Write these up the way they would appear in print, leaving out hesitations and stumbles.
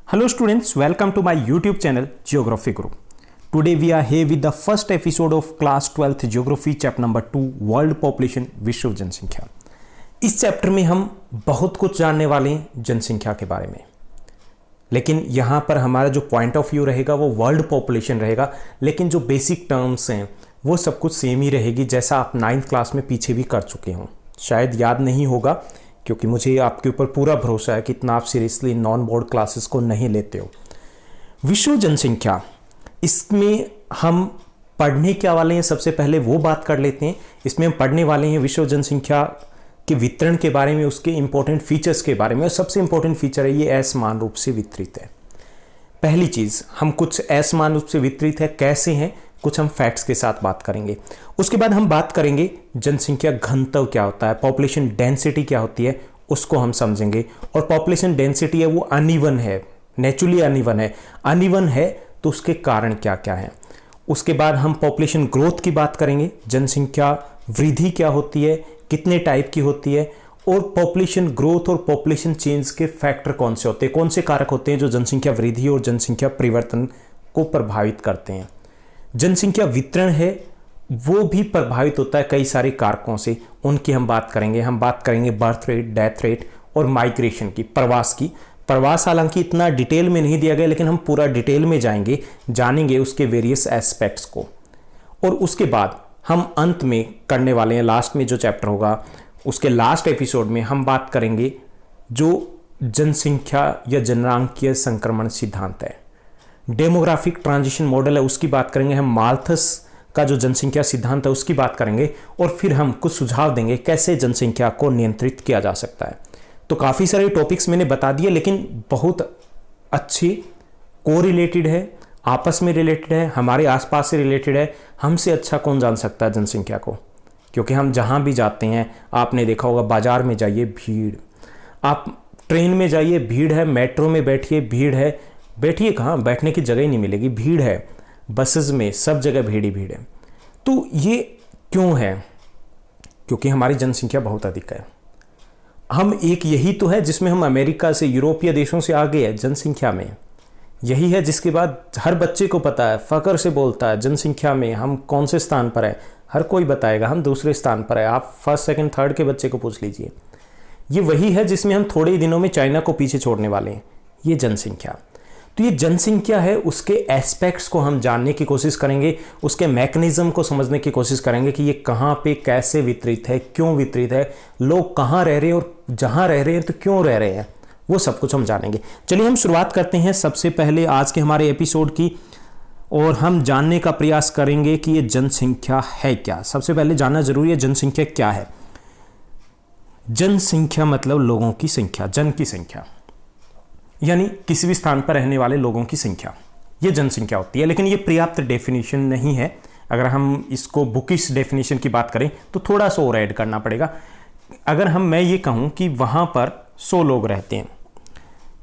Hello students, welcome to my YouTube channel Geography Guru. Today we are here with the first episode of class 12th Geography chapter number 2 World Population विश्व जनसंख्या। इस chapter में हम बहुत कुछ जानने वाले हैं जनसंख्या के बारे में, लेकिन यहाँ पर हमारा जो पॉइंट ऑफ व्यू रहेगा वो वर्ल्ड पॉपुलेशन रहेगा, लेकिन जो बेसिक टर्म्स हैं वो सब कुछ सेम ही रहेगी जैसा आप 9th क्लास में पीछे भी कर चुके हों। शायद याद नहीं होगा क्योंकि मुझे आपके ऊपर पूरा भरोसा है कि इतना आप सीरियसली नॉन बोर्ड क्लासेस को नहीं लेते हो। विश्व जनसंख्या, इसमें हम पढ़ने क्या वाले हैं, सबसे पहले वो बात कर लेते हैं। इसमें हम पढ़ने वाले हैं विश्व जनसंख्या के वितरण के बारे में, उसके इंपॉर्टेंट फीचर्स के बारे में, और सबसे इंपॉर्टेंट फीचर है ये असमान रूप से वितरित है। पहली चीज़, हम कुछ असमान रूप से वितरित है कैसे हैं, कुछ हम फैक्ट्स के साथ बात करेंगे। उसके बाद हम बात करेंगे जनसंख्या घनत्व क्या होता है, पॉपुलेशन डेंसिटी क्या होती है, उसको हम समझेंगे। और पॉपुलेशन डेंसिटी है वो अनइवन है, नेचुरली अनइवन है तो उसके कारण क्या क्या है। उसके बाद हम पॉपुलेशन ग्रोथ की बात करेंगे, जनसंख्या वृद्धि क्या होती है, कितने टाइप की होती है, और पॉपुलेशन ग्रोथ और पॉपुलेशन चेंज के फैक्टर कौन से होते हैं, कौन से कारक होते हैं जो जनसंख्या वृद्धि और जनसंख्या परिवर्तन को प्रभावित करते हैं। जनसंख्या वितरण है वो भी प्रभावित होता है कई सारे कारकों से, उनकी हम बात करेंगे। हम बात करेंगे बर्थ रेट, डेथ रेट और माइग्रेशन की, प्रवास की। प्रवास हालांकि इतना डिटेल में नहीं दिया गया, लेकिन हम पूरा डिटेल में जाएंगे, जानेंगे उसके वेरियस एस्पेक्ट्स को। और उसके बाद हम अंत में करने वाले हैं, लास्ट में जो चैप्टर होगा उसके लास्ट एपिसोड में हम बात करेंगे जो जनसंख्या या जननांकीय संक्रमण सिद्धांत है, डेमोग्राफिक ट्रांजिशन मॉडल है, उसकी बात करेंगे। हम माल्थस का जो जनसंख्या सिद्धांत है उसकी बात करेंगे, और फिर हम कुछ सुझाव देंगे कैसे जनसंख्या को नियंत्रित किया जा सकता है। तो काफ़ी सारे टॉपिक्स मैंने बता दिए, लेकिन बहुत अच्छी कोरिलेटेड है, आपस में रिलेटेड है, हमारे आसपास से रिलेटेड है। हमसे अच्छा कौन जान सकता है जनसंख्या को, क्योंकि हम जहाँ भी जाते हैं, आपने देखा होगा बाजार में जाइए भीड़, आप ट्रेन में जाइए भीड़ है, मेट्रो में बैठिए भीड़ है, बैठिए कहाँ, बैठने की जगह ही नहीं मिलेगी, भीड़ है, बसेस में सब जगह भीड़ ही भीड़ है। तो ये क्यों है? क्योंकि हमारी जनसंख्या बहुत अधिक है। हम एक यही तो है जिसमें हम अमेरिका से, यूरोपीय देशों से आगे है जनसंख्या में। यही है जिसके बाद हर बच्चे को पता है, फख्र से बोलता है जनसंख्या में हम कौन से स्थान पर है, हर कोई बताएगा हम दूसरे स्थान पर है। आप फर्स्ट सेकंड थर्ड के बच्चे को पूछ लीजिए। ये वही है जिसमें हम थोड़े ही दिनों में चाइना को पीछे छोड़ने वाले हैं, ये जनसंख्या। तो ये जनसंख्या है, उसके एस्पेक्ट्स को हम जानने की कोशिश करेंगे, उसके मैकेनिज्म को समझने की कोशिश करेंगे कि ये कहाँ पे कैसे वितरित है, क्यों वितरित है, लोग कहाँ रह रहे हैं और जहाँ रह रहे हैं तो क्यों रह रहे हैं, वो सब कुछ हम जानेंगे। चलिए हम शुरुआत करते हैं सबसे पहले आज के हमारे एपिसोड की, और हम जानने का प्रयास करेंगे कि ये जनसंख्या है क्या। सबसे पहले जानना जरूरी है जनसंख्या क्या है। जनसंख्या मतलब लोगों की संख्या, जन की संख्या, यानी किसी भी स्थान पर रहने वाले लोगों की संख्या, ये जनसंख्या होती है। लेकिन ये पर्याप्त डेफिनेशन नहीं है। अगर हम इसको बुकिश डेफिनेशन की बात करें तो थोड़ा सा और ऐड करना पड़ेगा। अगर मैं ये कहूँ कि वहाँ पर 100 लोग रहते हैं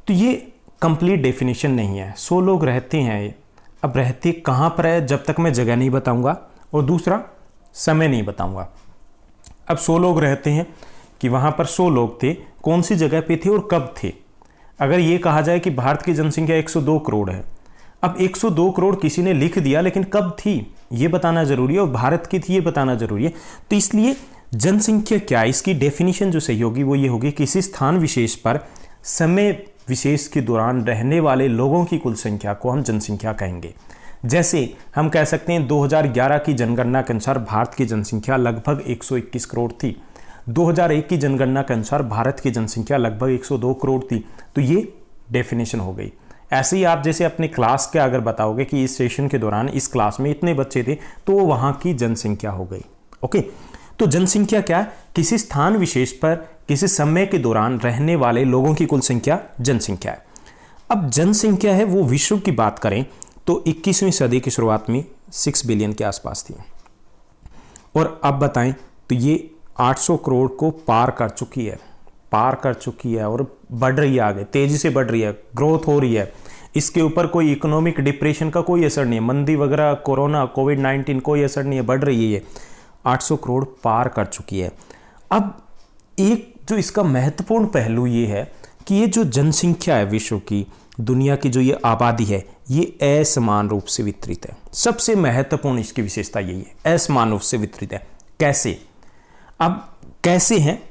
तो ये कंप्लीट डेफिनेशन नहीं है। 100 लोग रहते हैं, अब रहते कहाँ पर है जब तक मैं जगह नहीं बताऊँगा, और दूसरा समय नहीं बताऊँगा। अब 100 लोग रहते हैं कि वहाँ पर 100 लोग थे, कौन सी जगह पे थे और कब थे। अगर ये कहा जाए कि भारत की जनसंख्या 102 करोड़ है, अब 102 करोड़ किसी ने लिख दिया, लेकिन कब थी ये बताना जरूरी है, और भारत की थी ये बताना जरूरी है। तो इसलिए जनसंख्या क्या है, इसकी डेफिनेशन जो सही होगी वो ये होगी, किसी स्थान विशेष पर समय विशेष के दौरान रहने वाले लोगों की कुल संख्या को हम जनसंख्या कहेंगे। जैसे हम कह सकते हैं 2011 की जनगणना के अनुसार भारत की जनसंख्या लगभग 121 करोड़ थी। 2001 की जनगणना के अनुसार भारत की जनसंख्या लगभग 102 करोड़ थी। तो ये डेफिनेशन हो गई। ऐसे ही आप जैसे अपने क्लास के अगर बताओगे कि इस सेशन के दौरान इस क्लास में इतने बच्चे थे, तो वो वहाँ की जनसंख्या हो गई। ओके, तो जनसंख्या क्या है? किसी स्थान विशेष पर किसी समय के दौरान रहने वाले लोगों की कुल संख्या जनसंख्या है। अब जनसंख्या है वो विश्व की बात करें तो 21वीं सदी की शुरुआत में 6 बिलियन के आसपास थी, और अब बताएं तो ये 800 करोड़ को पार कर चुकी है और बढ़ रही है, आगे तेजी से बढ़ रही है, ग्रोथ हो रही है। इसके ऊपर कोई इकोनॉमिक डिप्रेशन का कोई असर नहीं है, मंदी वगैरह, कोरोना, कोविड-19 कोई असर नहीं है, बढ़ रही है। ये 800 करोड़ पार कर चुकी है। अब एक जो इसका महत्वपूर्ण पहलू ये है कि ये जो जनसंख्या है विश्व की, दुनिया की जो ये आबादी है, ये असमान रूप से वितरित है। सबसे महत्वपूर्ण इसकी विशेषता यही है, असमान रूप से वितरित है। कैसे? अब कैसे है,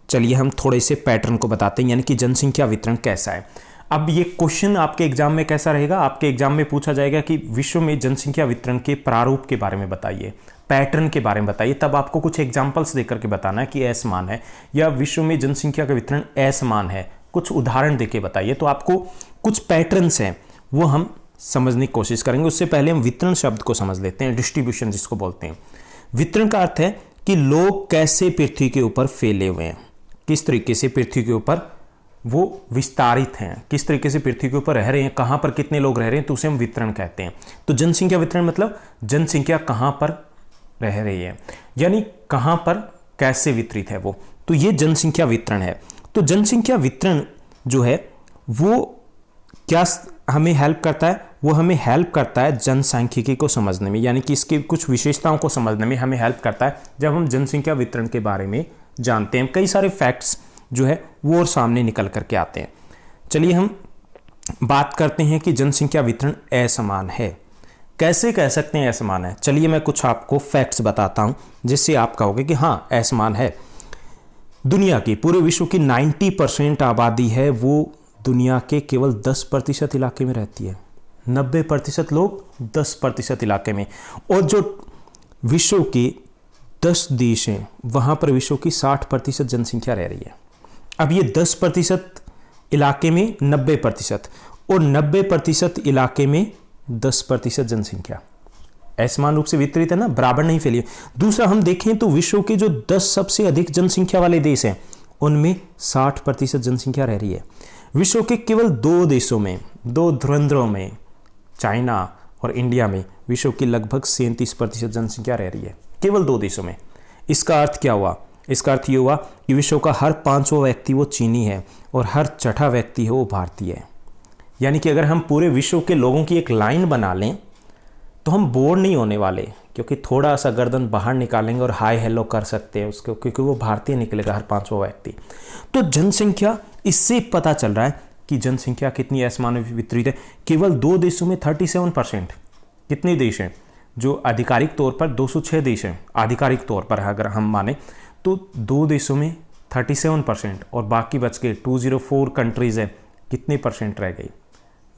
चलिए हम थोड़े से पैटर्न को बताते हैं, यानी कि जनसंख्या वितरण कैसा है। अब ये क्वेश्चन आपके एग्जाम में कैसा रहेगा, आपके एग्जाम में पूछा जाएगा कि विश्व में जनसंख्या वितरण के प्रारूप के बारे में बताइए, पैटर्न के बारे में बताइए। तब आपको कुछ एग्जाम्पल्स देकर के बताना है कि असमान है या विश्व में जनसंख्या का वितरण असमान है, कुछ उदाहरण देके बताइए। तो आपको कुछ पैटर्न्स हैं वो हम समझने की कोशिश करेंगे। उससे पहले हम वितरण शब्द को समझ लेते हैं, डिस्ट्रीब्यूशन जिसको बोलते हैं। वितरण का अर्थ है कि लोग कैसे पृथ्वी के ऊपर फैले हुए हैं, किस तरीके से पृथ्वी के ऊपर वो विस्तारित हैं, किस तरीके से पृथ्वी के ऊपर रह रहे हैं, कहां पर कितने लोग रह रहे हैं, तो उसे हम वितरण कहते हैं। तो जनसंख्या वितरण मतलब जनसंख्या कहां पर रह रही है, यानी कहां पर कैसे वितरित है वो, तो ये जनसंख्या वितरण है। तो जनसंख्या वितरण जो है वो क्या हमें हेल्प करता है, वो हमें हेल्प करता है जनसांख्यिकी को समझने में, यानी कि इसकी कुछ विशेषताओं को समझने में हमें हेल्प करता है जब हम जनसंख्या वितरण के बारे में जानते हैं। कई सारे फैक्ट्स जो है वो और सामने निकल करके आते हैं। चलिए हम बात करते हैं कि जनसंख्या वितरण असमान है। कैसे कह सकते हैं असमान है? चलिए मैं कुछ आपको फैक्ट्स बताता हूं जिससे आप कहोगे कि हाँ असमान है। दुनिया की, पूरे विश्व की 90% आबादी है वो दुनिया के केवल 10% इलाके में रहती है। 90% लोग 10% इलाके में, और जो विश्व के 10 देश हैं वहां पर विश्व की 60% जनसंख्या रह रही है। अब ये 10% इलाके में 90% और 90% इलाके में 10% जनसंख्या असमान रूप से वितरित है ना, बराबर नहीं फैली। दूसरा हम देखें तो विश्व के जो 10 सबसे अधिक जनसंख्या वाले देश हैं उनमें 60% जनसंख्या रह रही है। विश्व के केवल 2 देशों में, 2 धुरंधरों में, चाइना और इंडिया में विश्व की लगभग 37% जनसंख्या रह रही है, केवल 2 देशों में। इसका अर्थ क्या हुआ? इसका अर्थ ये हुआ कि विश्व का हर 5वां व्यक्ति वो चीनी है और हर 6ठा व्यक्ति है वो भारतीय है। यानी कि अगर हम पूरे विश्व के लोगों की एक लाइन बना लें तो हम बोर नहीं होने वाले, क्योंकि थोड़ा सा गर्दन बाहर निकालेंगे और हाय हेलो कर सकते हैं उसको, क्योंकि वो भारतीय निकलेगा हर 5वां व्यक्ति। तो जनसंख्या, इससे पता चल रहा है कि जनसंख्या कितनी असमान वितरित है। केवल 2 देशों में 37%, कितने देश हैं जो आधिकारिक तौर पर 206 देश हैं, आधिकारिक तौर पर अगर हम माने तो 2 देशों में 37% और बाकी बच गए 204 कंट्रीज हैं, कितने परसेंट रह गई?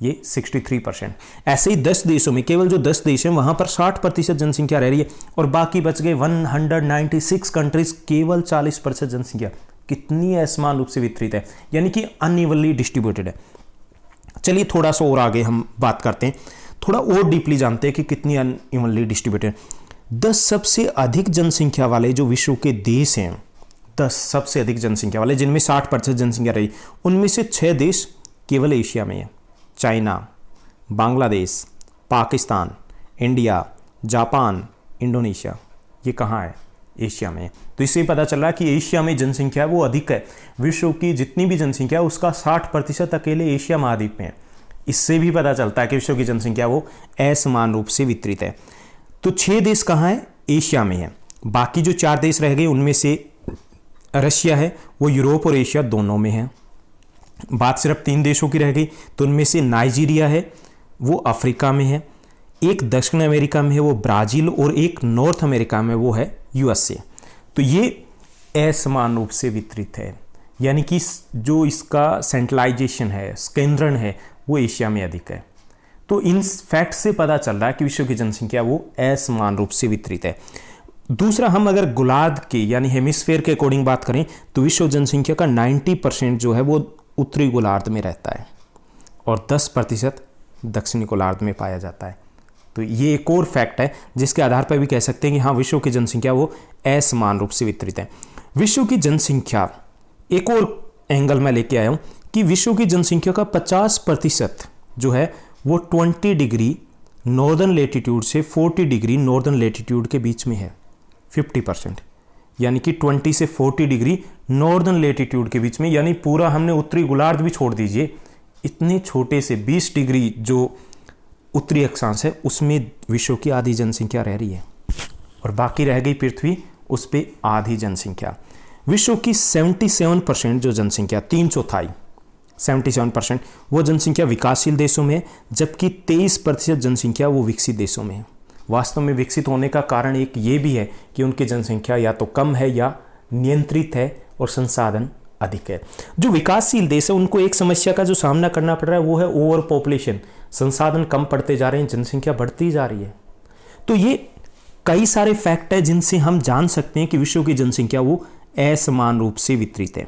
ये 63%। ऐसे ही 10 देशों में, केवल जो 10 देश हैं वहां पर 60% जनसंख्या रह रही है और बाकी बच गए 196 कंट्रीज, केवल 40% जनसंख्या। कितनी असमान रूप से वितरित है, यानी कि अनइवनली डिस्ट्रीब्यूटेड है। चलिए थोड़ा सा और आगे हम बात करते हैं, थोड़ा और डीपली जानते हैं कि कितनी अनइवनली डिस्ट्रीब्यूटेड। 10 सबसे अधिक जनसंख्या वाले जो विश्व के देश हैं, 10 सबसे अधिक जनसंख्या वाले जिनमें 60% जनसंख्या रही, उनमें से 6 देश केवल एशिया में है। China, Bangladesh, Pakistan, India, Japan, Indonesia. ये कहाँ है? एशिया में। तो इससे पता चल रहा है कि एशिया में जनसंख्या वो अधिक है। विश्व की जितनी भी जनसंख्या है उसका 60% अकेले एशिया महाद्वीप में है। इससे भी पता चलता है कि विश्व की जनसंख्या वो असमान रूप से वितरित है। तो 6 देश कहाँ है? एशिया में है। बाकी जो 4 देश रह गए उनमें से रशिया है, वो यूरोप और एशिया दोनों में है। बात सिर्फ 3 देशों की रह गई, तो उनमें से नाइजीरिया है, वो अफ्रीका में है, एक दक्षिण अमेरिका में है वो ब्राजील, और एक नॉर्थ अमेरिका में वो है यूएसए। तो ये असमान रूप से वितरित है, यानी कि जो इसका सेंट्रलाइजेशन है, केंद्रण है, वो एशिया में अधिक है। तो इन फैक्ट से पता चल रहा है कि विश्व की जनसंख्या वो असमान रूप से वितरित है। दूसरा, हम अगर गोलार्ध के यानी हेमिस्फेयर के अकॉर्डिंग बात करें तो विश्व जनसंख्या का 90% जो है वो उत्तरी गोलार्ध में रहता है और 10% दक्षिणी गोलार्ध में पाया जाता है। तो ये एक और फैक्ट है जिसके आधार पर भी कह सकते हैं कि हाँ, विश्व की जनसंख्या वो असमान रूप से वितरित है। विश्व की जनसंख्या, एक और एंगल में लेके आया हूं कि विश्व की जनसंख्या का 50% जो है वो 20 डिग्री नॉर्दर्न लेटीट्यूड से 40 डिग्री नॉर्दर्न लेटीट्यूड के बीच में है। 50%, यानी कि 20 से 40 डिग्री नॉर्दर्न लेटीट्यूड के बीच में, यानी पूरा हमने उत्तरी गोलार्ध भी छोड़ दीजिए, इतने छोटे से 20 डिग्री जो उत्तरी अक्षांश है उसमें विश्व की आधी जनसंख्या रह रही है और बाकी रह गई पृथ्वी, उस पर आधी जनसंख्या। विश्व की 77% जो जनसंख्या, 3/4 77%, वो जनसंख्या विकासशील देशों में है, जबकि 23% जनसंख्या वो विकसित देशों में है। वास्तव में विकसित होने का कारण एक ये भी है कि उनकी जनसंख्या या तो कम है या नियंत्रित है और संसाधन अधिक है। जो विकासशील देश है उनको एक समस्या का जो सामना करना पड़ रहा है वो है ओवर पॉपुलेशन। संसाधन कम पड़ते जा रहे हैं, जनसंख्या बढ़ती जा रही है। तो ये कई सारे फैक्ट है जिनसे हम जान सकते हैं कि विश्व की जनसंख्या वो असमान रूप से वितरित है।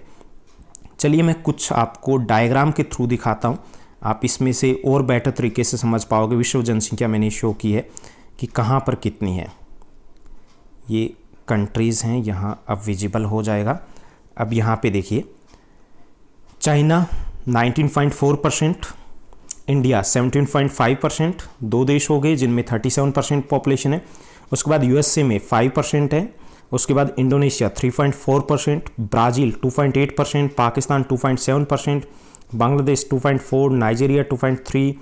चलिए मैं कुछ आपको डायग्राम के थ्रू दिखाता हूँ, आप इसमें से और बेटर तरीके से समझ पाओगे। विश्व जनसंख्या मैंने शो की है कि कहाँ पर कितनी है। ये कंट्रीज़ हैं, यहाँ अब विजिबल हो जाएगा। अब यहाँ पे देखिए, चाइना 19.4%, इंडिया 17.5%, दो देश हो गए जिनमें 37% पॉपुलेशन है। उसके बाद यूएसए में 5% है। उसके बाद Indonesia 3.4%, Brazil 2.8%, Pakistan 2.7%, Bangladesh 2.4%, Nigeria 2.3%।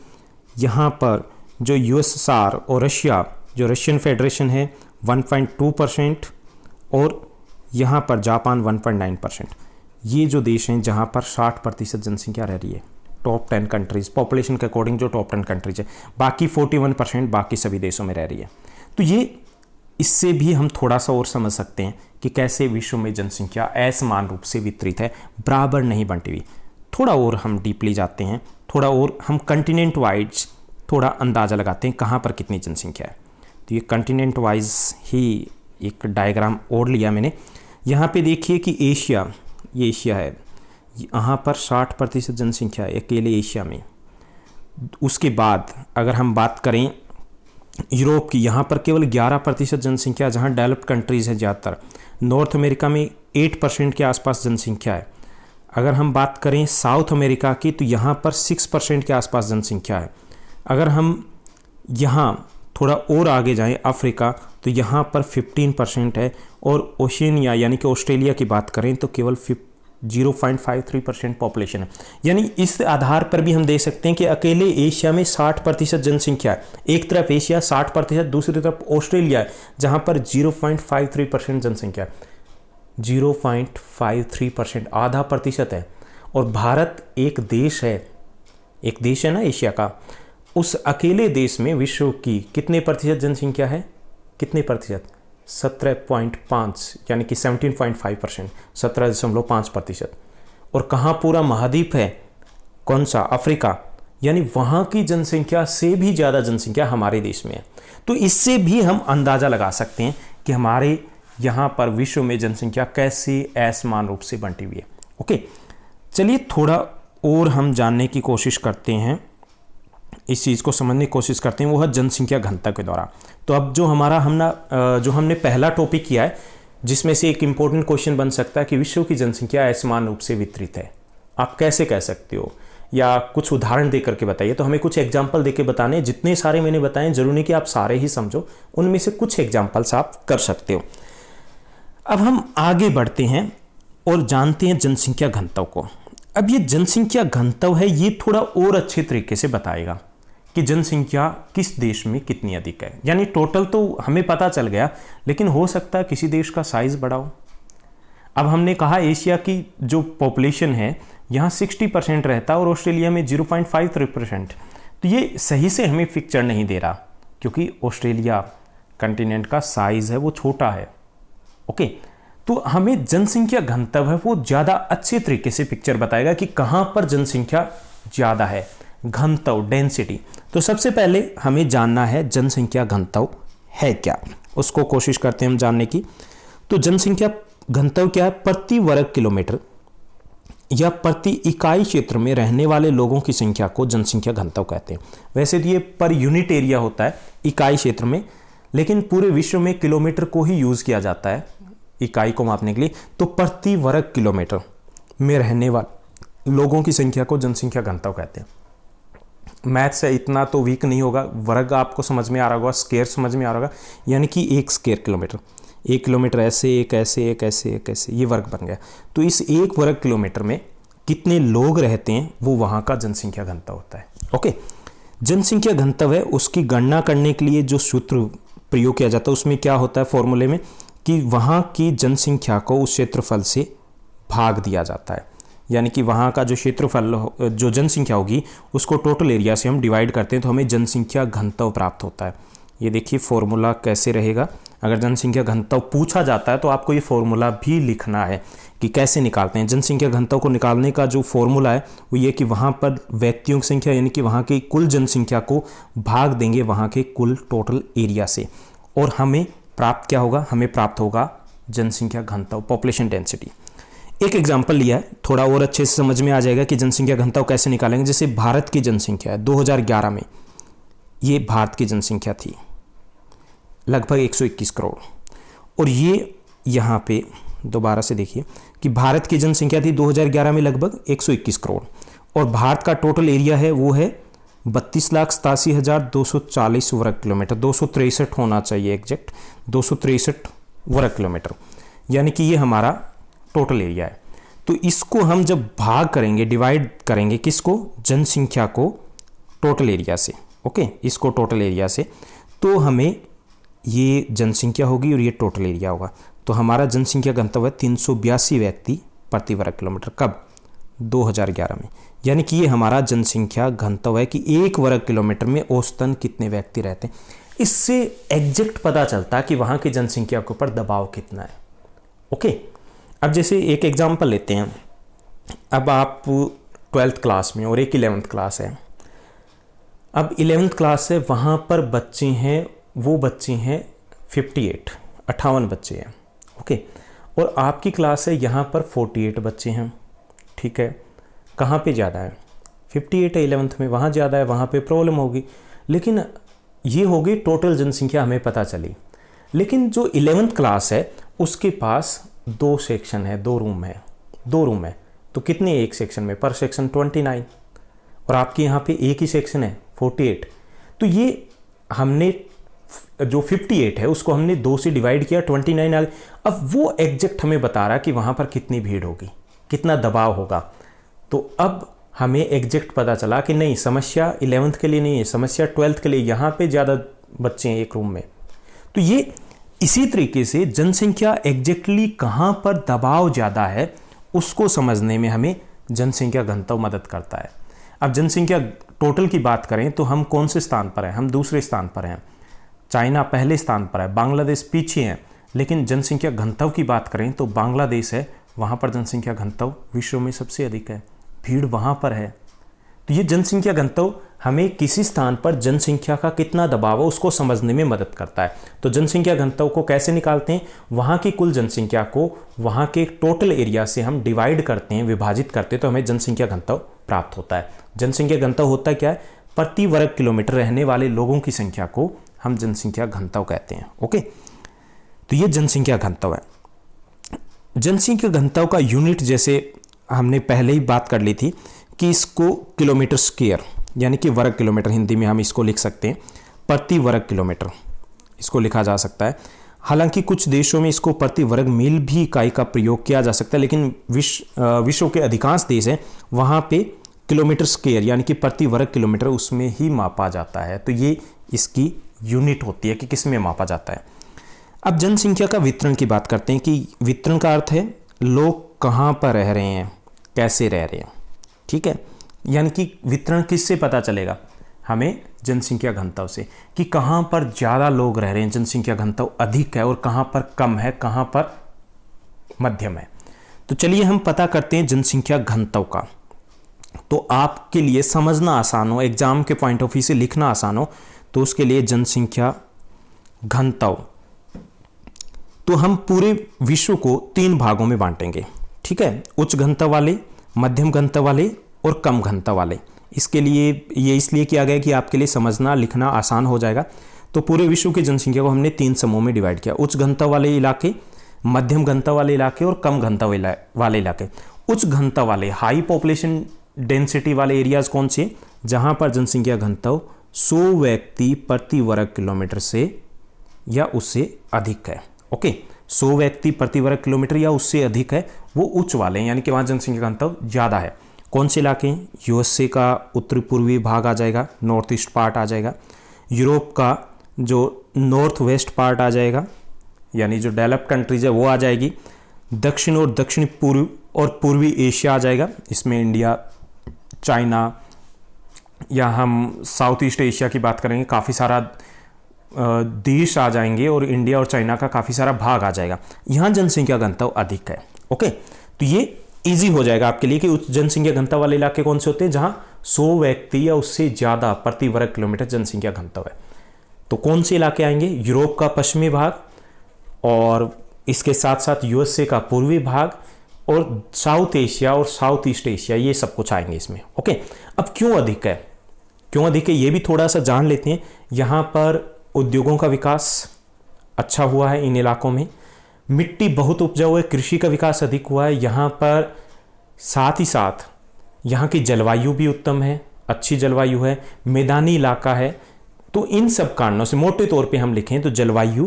यहाँ पर जो यूएसएसआर और रशिया, जो रशियन फेडरेशन है 1.2%, और यहाँ पर जापान 1.9%। ये जो देश हैं जहाँ पर 60% जनसंख्या रह रही है। टॉप 10 कंट्रीज़ पॉपुलेशन के अकॉर्डिंग जो टॉप 10 कंट्रीज है, बाकी 41% बाकी सभी देशों में रह रही है। तो ये इससे भी हम थोड़ा सा और समझ सकते हैं कि कैसे विश्व में जनसंख्या असमान रूप से वितरित है, बराबर नहीं बंटी हुई। थोड़ा और हम डीपली जाते हैं, थोड़ा और हम कंटिनेंट वाइज थोड़ा अंदाज़ा लगाते हैं कहाँ पर कितनी जनसंख्या है। तो ये कंटिनेंट वाइज ही एक डायग्राम और लिया मैंने। यहाँ पे देखिए कि एशिया, ये एशिया है, यहाँ पर 60% जनसंख्या है अकेले एशिया में। उसके बाद अगर हम बात करें यूरोप की, यहाँ पर केवल 11% जनसंख्या, जहाँ डेवलप्ड कंट्रीज़ है ज़्यादातर। नॉर्थ अमेरिका में 8% के आसपास जनसंख्या है। अगर हम बात करें साउथ अमेरिका की तो यहाँ पर 6% के आसपास जनसंख्या है। अगर हम यहाँ थोड़ा और आगे जाएं अफ्रीका तो यहाँ पर 15% है। और ओशिनिया यानी कि ऑस्ट्रेलिया की बात करें तो केवल 0.53% पॉपुलेशन है। यानी इस आधार पर भी हम देख सकते हैं कि अकेले एशिया में 60% जनसंख्या है। एक तरफ एशिया 60%, दूसरी तरफ ऑस्ट्रेलिया है जहाँ पर 0.53% जनसंख्या है। 0.53%, आधा प्रतिशत है। और भारत एक देश है ना एशिया का, उस अकेले देश में विश्व की कितने प्रतिशत जनसंख्या है? कितने प्रतिशत? 17.5 यानी कि 17.5%, 17.5%। और कहाँ पूरा महाद्वीप है? कौन सा? अफ्रीका। यानी वहाँ की जनसंख्या से भी ज़्यादा जनसंख्या हमारे देश में है। तो इससे भी हम अंदाज़ा लगा सकते हैं कि हमारे यहाँ पर विश्व में जनसंख्या कैसे असमान रूप से बंटी हुई है। ओके, चलिए थोड़ा और हम जानने की कोशिश करते हैं, इस चीज़ को समझने की कोशिश करते हैं, वो है जनसंख्या घनत्व के द्वारा। तो अब जो हमने पहला टॉपिक किया है, जिसमें से एक इम्पोर्टेंट क्वेश्चन बन सकता है कि विश्व की जनसंख्या असमान रूप से वितरित है, आप कैसे कह सकते हो, या कुछ उदाहरण दे करके बताइए। तो हमें कुछ एग्जाम्पल दे के बताने, जितने सारे मैंने बताए जरूरी नहीं कि आप सारे ही समझो, उनमें से कुछ एग्जाम्पल्स आप कर सकते हो। अब हम आगे बढ़ते हैं और जानते हैं जनसंख्या घनत्व को। अब ये जनसंख्या घनत्व है, ये थोड़ा और अच्छे तरीके से बताएगा कि जनसंख्या किस देश में कितनी अधिक है। यानी टोटल तो हमें पता चल गया, लेकिन हो सकता है किसी देश का साइज बड़ा हो। अब हमने कहा एशिया की जो पॉपुलेशन है यहाँ 60% रहता है और ऑस्ट्रेलिया में 0.53%। तो ये सही से हमें पिक्चर नहीं दे रहा, क्योंकि ऑस्ट्रेलिया कंटिनेंट का साइज है वो छोटा है। ओके, तो हमें जनसंख्या घनत्व है वो ज़्यादा अच्छे तरीके से पिक्चर बताएगा कि कहाँ पर जनसंख्या ज़्यादा है। घनत्व, डेंसिटी। तो सबसे पहले हमें जानना है जनसंख्या घनत्व है क्या, उसको कोशिश करते हैं हम जानने की। तो जनसंख्या घनत्व क्या है? प्रति वर्ग किलोमीटर या प्रति इकाई क्षेत्र में रहने वाले लोगों की संख्या को जनसंख्या घनत्व कहते हैं। वैसे तो ये पर यूनिट एरिया होता है इकाई क्षेत्र में, लेकिन पूरे विश्व में किलोमीटर को ही यूज किया जाता है इकाई को मापने के लिए। तो प्रति वर्ग किलोमीटर में रहने वाले लोगों की संख्या को जनसंख्या घनत्व कहते हैं। मैथ से इतना तो वीक नहीं होगा, वर्ग आपको समझ में आ रहा होगा, स्क्वायर समझ में आ रहा होगा। यानी कि 1 स्क्वायर किलोमीटर, 1 किलोमीटर ऐसे, एक ऐसे, एक ऐसे, एक ऐसे, ये वर्ग बन गया। तो इस 1 वर्ग किलोमीटर में कितने लोग रहते हैं वो वहाँ का जनसंख्या घनत्व होता है। ओके, जनसंख्या घनत्व है, उसकी गणना करने के लिए जो सूत्र प्रयोग किया जाता है उसमें क्या होता है फॉर्मूले में, कि वहाँ की जनसंख्या को उस क्षेत्रफल से भाग दिया जाता है। यानी कि वहाँ का जो क्षेत्रफल जो जनसंख्या होगी उसको टोटल एरिया से हम डिवाइड करते हैं तो हमें जनसंख्या घनत्व प्राप्त होता है। ये देखिए फॉर्मूला कैसे रहेगा, अगर जनसंख्या घनत्व पूछा जाता है तो आपको ये फॉर्मूला भी लिखना है कि कैसे निकालते हैं। जनसंख्या घनत्व को निकालने का जो फॉर्मूला है वो ये कि वहाँ पर व्यक्तियों की संख्या यानी कि वहाँ की कुल जनसंख्या को भाग देंगे वहाँ के कुल टोटल एरिया से, और हमें प्राप्त क्या होगा, हमें प्राप्त होगा जनसंख्या घनत्व, पॉपुलेशन डेंसिटी। एक एग्जाम्पल लिया है, थोड़ा और अच्छे से समझ में आ जाएगा कि जनसंख्या घनत्व कैसे निकालेंगे। जैसे भारत की जनसंख्या है 2011 में, ये भारत की जनसंख्या थी लगभग 121 करोड़, और ये यहाँ पे दोबारा से देखिए कि भारत की जनसंख्या थी 2011 में लगभग 121 करोड़, और भारत का टोटल एरिया है वो है 32,87,240 वर्ग किलोमीटर, 263 होना चाहिए एग्जैक्ट, 263 वर्ग किलोमीटर, यानी कि ये हमारा टोटल एरिया है। तो इसको हम जब भाग करेंगे, डिवाइड करेंगे किसको, जनसंख्या को टोटल एरिया से, ओके, इसको टोटल एरिया से, तो हमें ये जनसंख्या होगी और ये टोटल एरिया होगा। तो हमारा जनसंख्या घनत्व है 382 व्यक्ति प्रति वर्ग किलोमीटर, कब, 2011 में, यानी कि ये हमारा जनसंख्या घनत्व है कि एक वर्ग किलोमीटर में औसतन कितने व्यक्ति रहते हैं। इससे एग्जैक्ट पता चलता है कि वहाँ की जनसंख्या के ऊपर दबाव कितना है, ओके। अब जैसे एक एग्जाम्पल लेते हैं, अब आप 12th क्लास में और एक 11th क्लास है। अब 11th क्लास है, वहाँ पर बच्चे हैं, वो बच्चे हैं 58 बच्चे हैं, ओके, और आपकी क्लास है यहाँ पर 48 बच्चे हैं, ठीक है। कहाँ पे ज़्यादा है, 58 है 11th में, वहाँ ज़्यादा है, वहाँ पे प्रॉब्लम होगी। लेकिन ये होगी टोटल जनसंख्या हमें पता चली, लेकिन जो 11th क्लास है उसके पास 2 सेक्शन है, 2 रूम है, तो कितने एक सेक्शन में, पर सेक्शन 29, और आपके यहाँ पे एक ही सेक्शन है 48। तो ये हमने जो 58 है उसको हमने 2 से डिवाइड किया, 29 आ गई। अब वो एग्जैक्ट हमें बता रहा है कि वहाँ पर कितनी भीड़ होगी, कितना दबाव होगा। तो अब हमें एग्जैक्ट पता चला कि नहीं, समस्या 11th के लिए नहीं है, समस्या 12th के लिए, यहाँ पे ज़्यादा बच्चे हैं एक रूम में। तो ये इसी तरीके से जनसंख्या एग्जैक्टली कहाँ पर दबाव ज़्यादा है उसको समझने में हमें जनसंख्या घनत्व मदद करता है। अब जनसंख्या टोटल की बात करें तो हम कौन से स्थान पर हैं, हम दूसरे स्थान पर हैं, चाइना पहले स्थान पर है, बांग्लादेश पीछे है। लेकिन जनसंख्या घनत्व की बात करें तो बांग्लादेश है, वहाँ पर जनसंख्या घनत्व विश्व में सबसे अधिक है, भीड़ वहाँ पर है। तो ये जनसंख्या घनत्व हमें किसी स्थान पर जनसंख्या का कितना दबाव है उसको समझने में मदद करता है। तो जनसंख्या घनत्व को कैसे निकालते हैं, वहाँ की कुल जनसंख्या को वहाँ के टोटल एरिया से हम डिवाइड करते हैं, विभाजित करते हैं, तो हमें जनसंख्या घनत्व प्राप्त होता है। जनसंख्या घनत्व होता क्या है, प्रति वर्ग किलोमीटर रहने वाले लोगों की संख्या को हम जनसंख्या घनत्व कहते हैं, ओके। तो ये जनसंख्या घनत्व है। जनसंख्या घनत्व का यूनिट जैसे हमने पहले ही बात कर ली थी कि इसको किलोमीटर स्क्वायर यानी कि वर्ग किलोमीटर, हिंदी में हम इसको लिख सकते हैं प्रति वर्ग किलोमीटर, इसको लिखा जा सकता है। हालांकि कुछ देशों में इसको प्रति वर्ग मील भी इकाई का प्रयोग किया जा सकता है, लेकिन विश्व के अधिकांश देश हैं वहाँ पे किलोमीटर स्क्वायर यानी कि प्रति वर्ग किलोमीटर उसमें ही मापा जाता है। तो ये इसकी यूनिट होती है कि किस में मापा जाता है। अब जनसंख्या का वितरण की बात करते हैं कि वितरण का अर्थ है लोग कहाँ पर रह रहे हैं, कैसे रह रहे हैं, ठीक है। यानी कि वितरण किससे पता चलेगा, हमें जनसंख्या घनत्व से, कि कहाँ पर ज़्यादा लोग रह रहे हैं, जनसंख्या घनत्व अधिक है, और कहाँ पर कम है, कहाँ पर मध्यम है। तो चलिए हम पता करते हैं जनसंख्या घनत्व का। तो आपके लिए समझना आसान हो, एग्जाम के पॉइंट ऑफ व्यू से लिखना आसान हो, तो उसके लिए जनसंख्या घनत्व, तो हम पूरे विश्व को 3 भागों में बांटेंगे, ठीक है, उच्च घनत्व वाले, मध्यम घनत्व वाले और कम घनत्व वाले। इसके लिए ये इसलिए किया गया कि आपके लिए समझना लिखना आसान हो जाएगा। तो पूरे विश्व की जनसंख्या को हमने 3 समूह में डिवाइड किया, उच्च घनत्व वाले इलाके, मध्यम घनत्व वाले इलाके और कम घनत्व वाले इलाके। उच्च घनत्व वाले हाई पॉपुलेशन डेंसिटी वाले एरियाज कौन से, जहां पर जनसंख्या घनत्व 100 व्यक्ति प्रति वर्ग किलोमीटर से या उससे अधिक है, ओके। 100 व्यक्ति प्रति वर्ग किलोमीटर या उससे अधिक है, वो उच्च वाले हैं, यानी कि वहाँ जनसंख्या घनत्व ज़्यादा है। कौन से इलाके हैं, यूएसए का उत्तरी पूर्वी भाग आ जाएगा, नॉर्थ ईस्ट पार्ट आ जाएगा, यूरोप का जो नॉर्थ वेस्ट पार्ट आ जाएगा, यानी जो डेवलप्ड कंट्रीज है वो आ जाएगी, दक्षिण और दक्षिण पूर्व और पूर्वी एशिया आ जाएगा। इसमें इंडिया, चाइना, या हम साउथ ईस्ट एशिया की बात करेंगे, काफ़ी सारा देश आ जाएंगे और इंडिया और चाइना का काफ़ी सारा भाग आ जाएगा। यहाँ जनसंख्या घनत्व अधिक है। ओके, तो ये इजी हो जाएगा आपके लिए कि उच्च जनसंख्या घनत्व वाले इलाके कौन से होते हैं जहाँ 100 व्यक्ति या उससे ज़्यादा प्रति वर्ग किलोमीटर जनसंख्या घनत्व है। तो कौन से इलाके आएंगे? यूरोप का पश्चिमी भाग और इसके साथ साथ यूएसए का पूर्वी भाग और साउथ एशिया और साउथ ईस्ट एशिया, ये सब कुछ आएंगे इसमें। ओके, अब क्यों अधिक है, क्यों अधिक है ये भी थोड़ा सा जान लेते हैं। यहाँ पर उद्योगों का विकास अच्छा हुआ है इन इलाकों में, मिट्टी बहुत उपजाऊ है, कृषि का विकास अधिक हुआ है यहाँ पर, साथ ही साथ यहाँ की जलवायु भी उत्तम है, अच्छी जलवायु है, मैदानी इलाका है। तो इन सब कारणों से मोटे तौर पे हम लिखें तो जलवायु,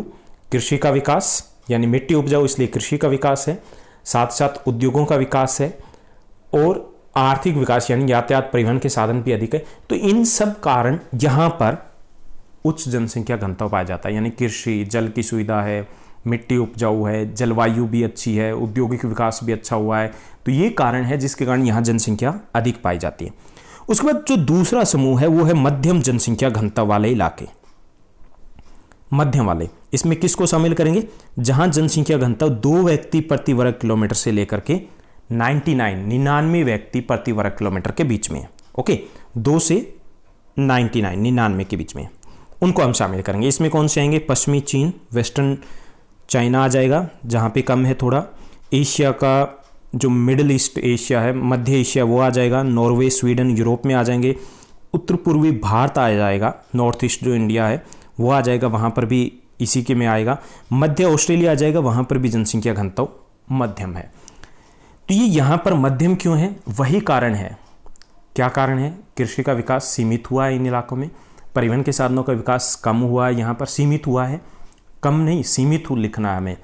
कृषि का विकास यानी मिट्टी उपजाऊ इसलिए कृषि का विकास है, साथ साथ उद्योगों का विकास है और आर्थिक विकास यानी यातायात परिवहन के साधन भी अधिक है। तो इन सब कारण यहाँ पर उच्च जनसंख्या घनत्व पाया जाता है, यानी कृषि, जल की सुविधा है, मिट्टी उपजाऊ है, जलवायु भी अच्छी है, औद्योगिक विकास भी अच्छा हुआ है। तो ये कारण है जिसके कारण यहाँ जनसंख्या अधिक पाई जाती है। उसके बाद जो दूसरा समूह है वो है मध्यम जनसंख्या घनत्व वाले इलाके। मध्यम वाले, इसमें किसको शामिल करेंगे? जहां जनसंख्या घनत्व 2 व्यक्ति प्रति वर्ग किलोमीटर से लेकर के 99 व्यक्ति प्रति वर्ग किलोमीटर के बीच में है। ओके, 2 से 99 के बीच में, उनको हम शामिल करेंगे। इसमें कौन से आएंगे? पश्चिमी चीन, वेस्टर्न चाइना आ जाएगा जहाँ पे कम है थोड़ा, एशिया का जो मिडिल ईस्ट एशिया है, मध्य एशिया वो आ जाएगा, नॉर्वे, स्वीडन, यूरोप में आ जाएंगे, उत्तर पूर्वी भारत आ जाएगा, नॉर्थ ईस्ट जो इंडिया है वो आ जाएगा, वहाँ पर भी इसी के में आएगा, मध्य ऑस्ट्रेलिया आ जाएगा, वहाँ पर भी जनसंख्या घनत्व मध्यम है। तो ये यहाँ पर मध्यम क्यों है? वही कारण है। क्या कारण है? कृषि का विकास सीमित हुआ है इन इलाकों में, परिवहन के साधनों का विकास कम हुआ है, यहाँ पर सीमित हुआ है, कम नहीं सीमित हो लिखना है हमें,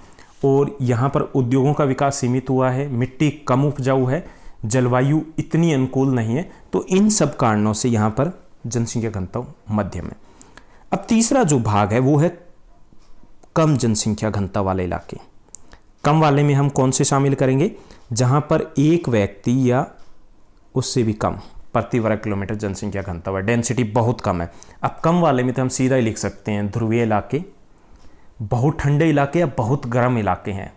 और यहाँ पर उद्योगों का विकास सीमित हुआ है, मिट्टी कम उपजाऊ है, जलवायु इतनी अनुकूल नहीं है। तो इन सब कारणों से यहाँ पर जनसंख्या घनत्व मध्यम है। अब तीसरा जो भाग है वो है कम जनसंख्या घनत्व वाले इलाके। कम वाले में हम कौन से शामिल करेंगे? जहाँ पर 1 व्यक्ति या उससे भी कम प्रति वर्ग किलोमीटर जनसंख्या घनत्व है, डेंसिटी बहुत कम है। अब कम वाले में तो हम सीधा ही लिख सकते हैं ध्रुवीय इलाके, बहुत ठंडे इलाके या बहुत गर्म इलाके हैं,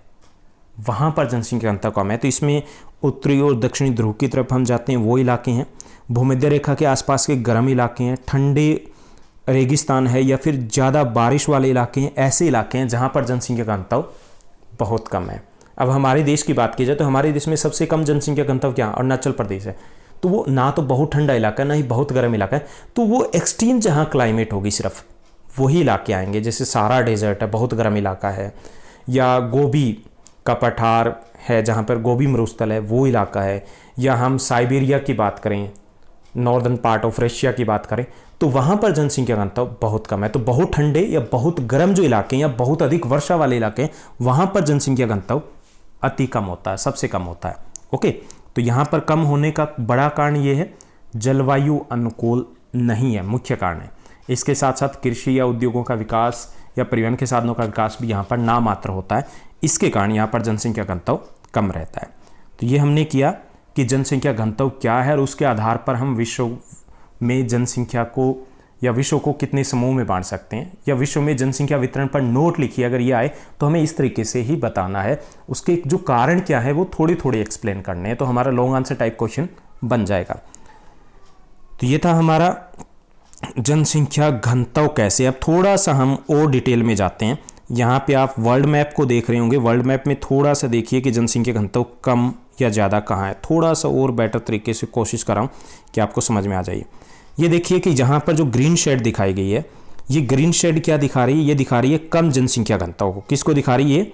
वहाँ पर जनसंख्या घनत्व कम है। तो इसमें उत्तरी और दक्षिणी ध्रुव की तरफ हम जाते हैं वो इलाके हैं, भूमध्य रेखा के आसपास के गर्म इलाके हैं, ठंडे रेगिस्तान है या फिर ज़्यादा बारिश वाले इलाके हैं, ऐसे इलाके हैं जहाँ पर जनसंख्या घनत्व बहुत कम है। अब हमारे देश की बात की जाए तो हमारे देश में सबसे कम जनसंख्या घनत्व क्या? अरुणाचल प्रदेश है। तो वो ना तो बहुत ठंडा इलाका है ना ही बहुत गर्म इलाका है, तो वो एक्सट्रीम जहाँ क्लाइमेट होगी सिर्फ वही इलाके आएंगे। जैसे सारा डेजर्ट है, बहुत गर्म इलाका है, या गोभी का पठार है जहाँ पर गोभी मरुस्थल है वो इलाका है, या हम साइबेरिया की बात करें, नॉर्दर्न पार्ट ऑफ रशिया की बात करें, तो वहाँ पर जनसंख्या घनत्व बहुत कम है। तो बहुत ठंडे या बहुत गर्म जो इलाके हैं या बहुत अधिक वर्षा वाले इलाके हैं वहाँ पर जनसंख्या घनत्व अति कम होता है, सबसे कम होता है। ओके, तो यहाँ पर कम होने का बड़ा कारण ये है जलवायु अनुकूल नहीं है, मुख्य कारण है। इसके साथ साथ कृषि या उद्योगों का विकास या परिवहन के साधनों का विकास भी यहाँ पर नामात्र होता है, इसके कारण यहाँ पर जनसंख्या घनत्व कम रहता है। तो ये हमने किया कि जनसंख्या घनत्व क्या है और उसके आधार पर हम विश्व में जनसंख्या को या विश्व को कितने समूह में बांट सकते हैं, या विश्व में जनसंख्या वितरण पर नोट लिखिए अगर ये आए तो हमें इस तरीके से ही बताना है। उसके जो कारण क्या है वो थोड़ी थोड़ी एक्सप्लेन करने हैं, तो हमारा लॉन्ग आंसर टाइप क्वेश्चन बन जाएगा। तो ये था हमारा जनसंख्या घनत्व कैसे। अब थोड़ा सा हम और डिटेल में जाते हैं। यहाँ पे आप वर्ल्ड मैप को देख रहे होंगे, वर्ल्ड मैप में थोड़ा सा देखिए कि जनसंख्या घनत्व कम या ज़्यादा कहाँ है। थोड़ा सा और बेटर तरीके से कोशिश कर रहा हूँ कि आपको समझ में आ जाए। ये देखिए कि जहाँ पर जो ग्रीन शेड दिखाई गई है, ये ग्रीन शेड क्या दिखा रही है? ये दिखा रही है कम जनसंख्या घनत्व को। किसको दिखा रही है?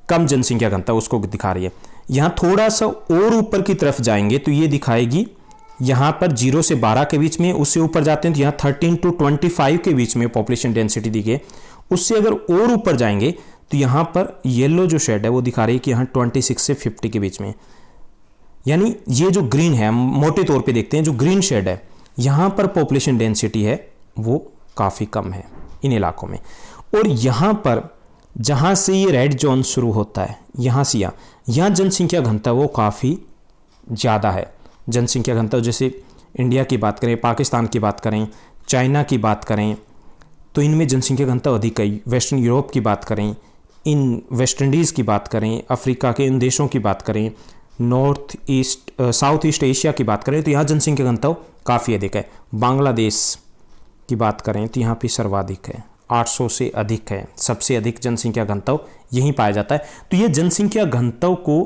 कम जनसंख्या घनत्व उसको दिखा रही है। यहाँ थोड़ा सा और ऊपर की तरफ जाएंगे तो ये दिखाएगी यहाँ पर 0 से 12 के बीच में, उससे ऊपर जाते हैं तो यहाँ 13 to 25 के बीच में पॉपुलेशन डेंसिटी दी गई। उससे अगर और ऊपर जाएंगे तो यहाँ पर येलो जो शेड है वो दिखा रही है कि यहाँ 26 से 50 के बीच में। यानी ये जो ग्रीन है, हम मोटे तौर पे देखते हैं, जो ग्रीन शेड है यहाँ पर पॉपुलेशन डेंसिटी है वो काफ़ी कम है इन इलाकों में। और यहाँ पर जहाँ से ये रेड जोन शुरू होता है, यहाँ से यहाँ जनसंख्या घनत्व वो काफ़ी ज़्यादा है। जनसंख्या घनत्व जैसे इंडिया की बात करें, पाकिस्तान की बात करें, चाइना की बात करें, तो इनमें जनसंख्या घनत्व अधिक है। वेस्टर्न यूरोप की बात करें, इन वेस्ट इंडीज़ की बात करें, अफ्रीका के इन देशों की बात करें, साउथ ईस्ट एशिया की बात करें, तो यहाँ जनसंख्या घनत्व काफ़ी अधिक है। बांग्लादेश की बात करें तो यहाँ पे सर्वाधिक है, 800 से अधिक है, सबसे अधिक जनसंख्या घनत्व यहीं पाया जाता है। तो ये जनसंख्या घनत्व को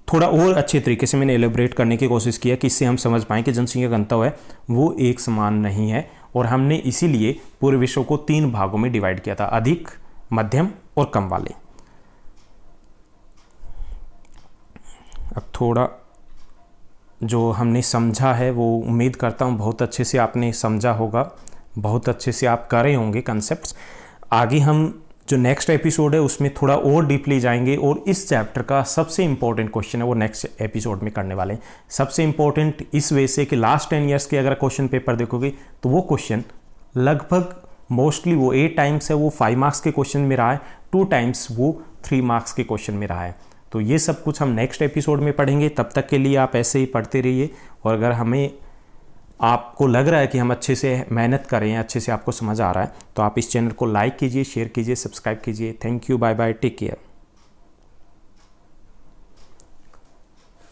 थोड़ा और अच्छे तरीके से मैंने एलिब्रेट करने की कोशिश किया कि इससे हम समझ पाएँ कि जनसंख्या घनत्व है वो एक समान नहीं है, और हमने इसीलिए पूरे विश्व को 3 भागों में डिवाइड किया था, अधिक, मध्यम और कम वाले। अब थोड़ा जो हमने समझा है वो उम्मीद करता हूँ बहुत अच्छे से आपने समझा होगा, बहुत अच्छे से आप कर रहे होंगे कंसेप्ट्स। आगे हम जो नेक्स्ट एपिसोड है उसमें थोड़ा और डीपली जाएंगे, और इस चैप्टर का सबसे इंपॉर्टेंट क्वेश्चन है वो नेक्स्ट एपिसोड में करने वाले हैं। सबसे इंपॉर्टेंट इस वजह से कि लास्ट 10 ईयर्स के अगर क्वेश्चन पेपर देखोगे तो वो क्वेश्चन लगभग मोस्टली वो 8 टाइम्स है वो 5 मार्क्स के क्वेश्चन में रहा है, 2 टाइम्स वो 3 मार्क्स के क्वेश्चन में रहा है। तो ये सब कुछ हम नेक्स्ट एपिसोड में पढ़ेंगे। तब तक के लिए आप ऐसे ही पढ़ते रहिए, और अगर हमें आपको लग रहा है कि हम अच्छे से मेहनत कर रहे हैं, अच्छे से आपको समझ आ रहा है, तो आप इस चैनल को लाइक कीजिए, शेयर कीजिए, सब्सक्राइब कीजिए। Thank you, bye bye, take care.